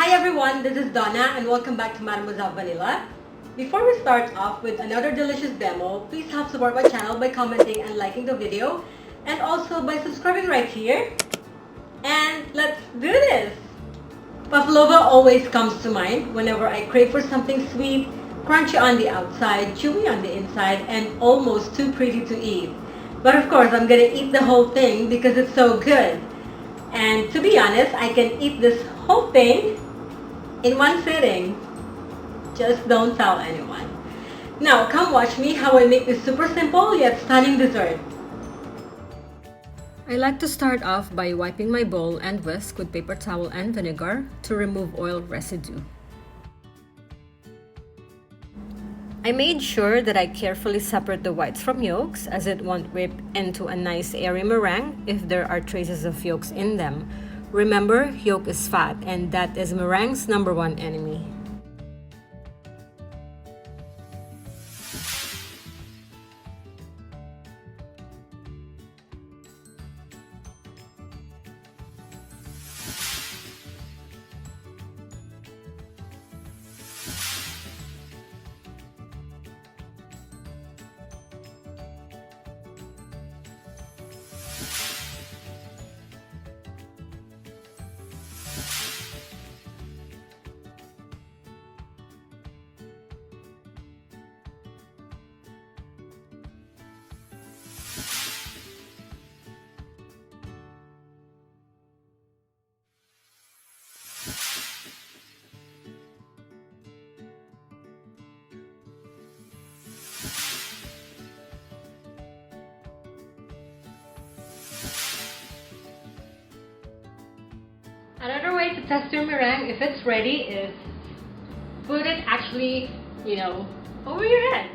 Hi everyone, this is Donna and welcome back to Mademoiselle Vanilla. Before we start off with another delicious demo, please help support my channel by commenting and liking the video and also by subscribing right here. And let's do this! Pavlova always comes to mind whenever I crave for something sweet, crunchy on the outside, chewy on the inside, and almost too pretty to eat. But of course, I'm gonna eat the whole thing because it's so good. And to be honest, I can eat this whole thing in one sitting. Just don't tell anyone. Now, come watch me how I make this super simple yet stunning dessert. I like to start off by wiping my bowl and whisk with paper towel and vinegar to remove oil residue. I made sure that I carefully separate the whites from yolks as it won't whip into a nice airy meringue if there are traces of yolks in them. Remember, yolk is fat and that is meringue's #1 enemy. Another way to test your meringue if it's ready is put it actually, over your head.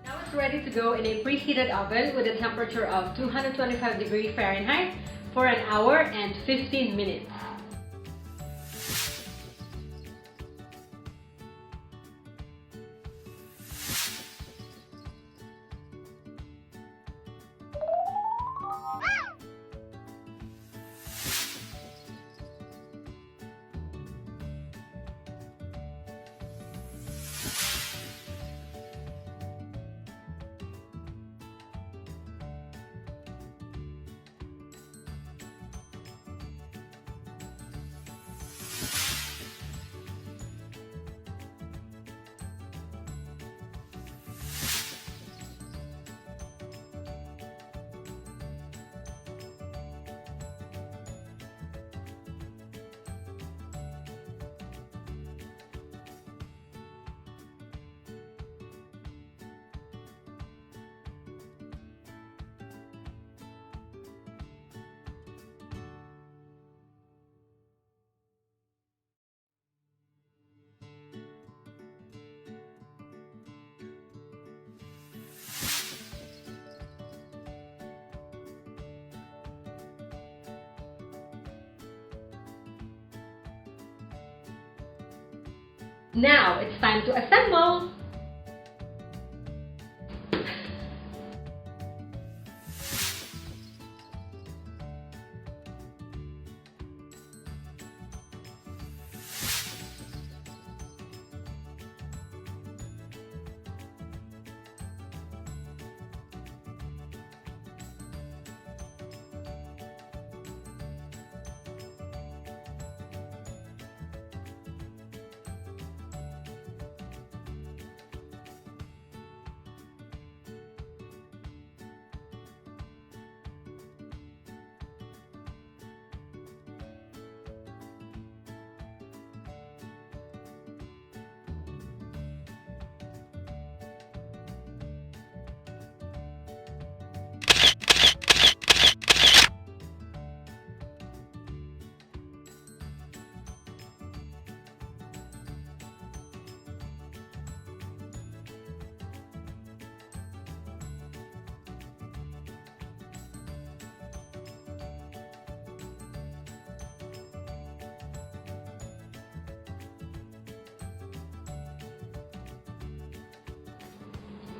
Now it's ready to go in a preheated oven with a temperature of 225 degrees Fahrenheit for an hour and 15 minutes. Now it's time to assemble.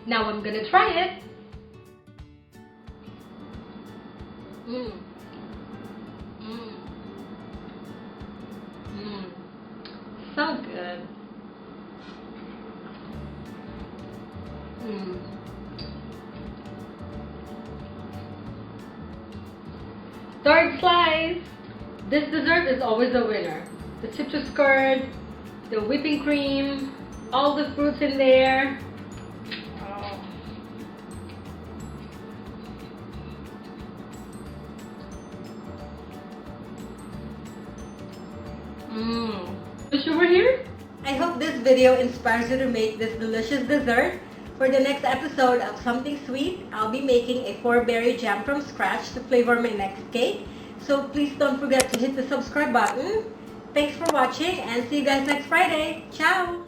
Now I'm gonna try it. Mmm. Mmm. Mmm. So good. Mmm. Third slice. This dessert is always a winner. The citrus curd, the whipping cream, all the fruits in there. Wish you were here. I hope this video inspires you to make this delicious dessert. For the next episode of Something Sweet, I'll be making a 4-berry jam from scratch to flavor my next cake. So please don't forget to hit the subscribe button. Thanks for watching and see you guys next Friday. Ciao!